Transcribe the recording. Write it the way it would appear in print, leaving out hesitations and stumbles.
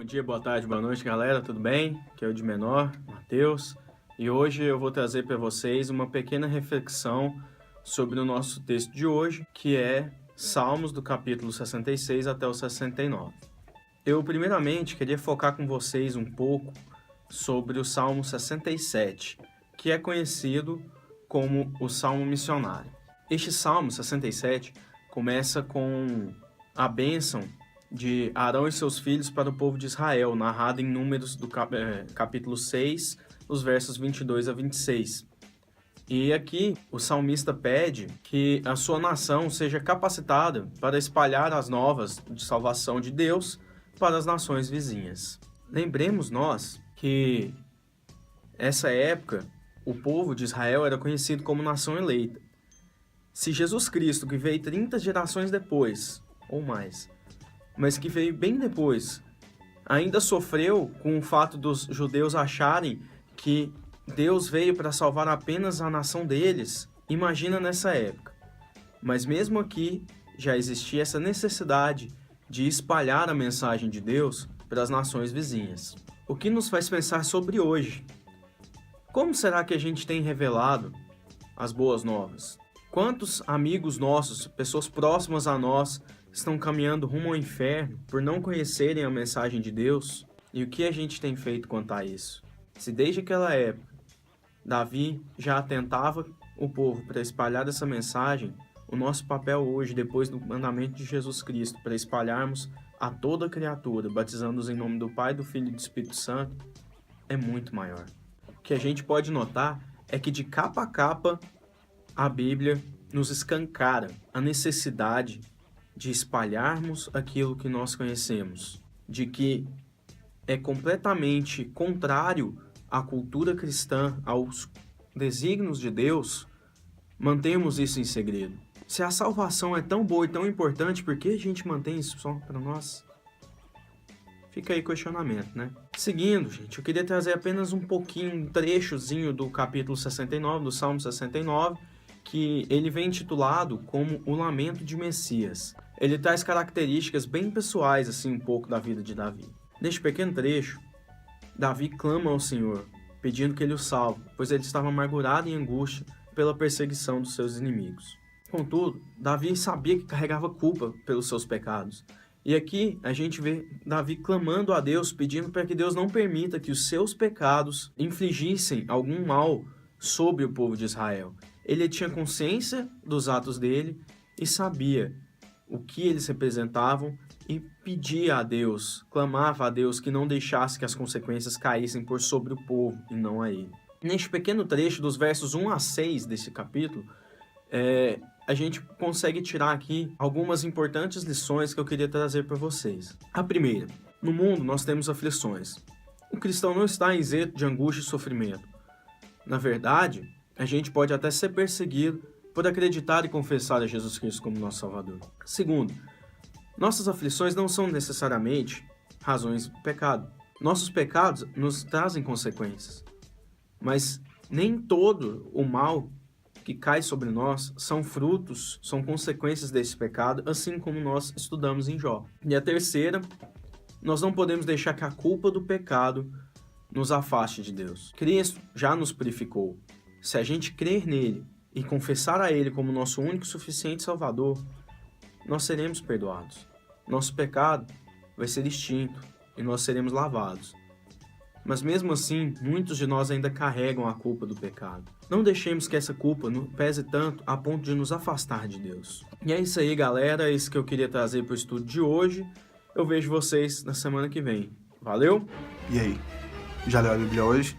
Bom dia, boa tarde, boa noite, galera, tudo bem? Aqui é o de menor, Matheus, e hoje eu vou trazer para vocês uma pequena reflexão sobre o nosso texto de hoje, que é Salmos do capítulo 66 até o 69. Eu primeiramente queria focar com vocês um pouco sobre o Salmo 67, que é conhecido como o Salmo Missionário. Este Salmo 67 começa com a bênção de Arão e seus filhos para o povo de Israel, narrado em Números do capítulo 6, os versos 22 a 26. E aqui o salmista pede que a sua nação seja capacitada para espalhar as novas de salvação de Deus para as nações vizinhas. Lembremos nós que essa época o povo de Israel era conhecido como nação eleita. Se Jesus Cristo, que veio 30 gerações depois, ou mais, mas que veio bem depois, ainda sofreu com o fato dos judeus acharem que Deus veio para salvar apenas a nação deles, imagina nessa época. Mas mesmo aqui já existia essa necessidade de espalhar a mensagem de Deus para as nações vizinhas. O que nos faz pensar sobre hoje? Como será que a gente tem revelado as boas novas? Quantos amigos nossos, pessoas próximas a nós, estão caminhando rumo ao inferno por não conhecerem a mensagem de Deus? E o que a gente tem feito quanto a isso? Se desde aquela época Davi já atentava o povo para espalhar essa mensagem, o nosso papel hoje, depois do mandamento de Jesus Cristo, para espalharmos a toda criatura, batizando-os em nome do Pai, do Filho e do Espírito Santo, é muito maior. O que a gente pode notar é que de capa a capa a Bíblia nos escancara a necessidade de espalharmos aquilo que nós conhecemos, de que é completamente contrário à cultura cristã, aos desígnios de Deus, mantemos isso em segredo. Se a salvação é tão boa e tão importante, por que a gente mantém isso só para nós? Fica aí o questionamento, né? Seguindo, gente, eu queria trazer apenas um pouquinho, um trechozinho do capítulo 69, do Salmo 69, que ele vem intitulado como o Lamento de Messias. Ele traz características bem pessoais, assim, um pouco da vida de Davi. Neste pequeno trecho, Davi clama ao Senhor, pedindo que ele o salve, pois ele estava amargurado em angústia pela perseguição dos seus inimigos. Contudo, Davi sabia que carregava culpa pelos seus pecados. E aqui a gente vê Davi clamando a Deus, pedindo para que Deus não permita que os seus pecados infligissem algum mal sobre o povo de Israel. Ele tinha consciência dos atos dele e sabia o que eles representavam e pedia a Deus, clamava a Deus que não deixasse que as consequências caíssem por sobre o povo e não a ele. Neste pequeno trecho dos versos 1 a 6 desse capítulo, a gente consegue tirar aqui algumas importantes lições que eu queria trazer para vocês. A primeira, no mundo nós temos aflições. O cristão não está isento de angústia e sofrimento. Na verdade, a gente pode até ser perseguido por acreditar e confessar a Jesus Cristo como nosso Salvador. Segundo, nossas aflições não são necessariamente razões do pecado. Nossos pecados nos trazem consequências, mas nem todo o mal que cai sobre nós são frutos, são consequências desse pecado, assim como nós estudamos em Jó. E a terceira, nós não podemos deixar que a culpa do pecado nos afaste de Deus. Cristo já nos purificou. Se a gente crer nele e confessar a ele como nosso único e suficiente Salvador, nós seremos perdoados. Nosso pecado vai ser extinto e nós seremos lavados. Mas mesmo assim, muitos de nós ainda carregam a culpa do pecado. Não deixemos que essa culpa pese tanto a ponto de nos afastar de Deus. E é isso aí, galera. É isso que eu queria trazer para o estudo de hoje. Eu vejo vocês na semana que vem. Valeu? E aí, já leu a Bíblia hoje?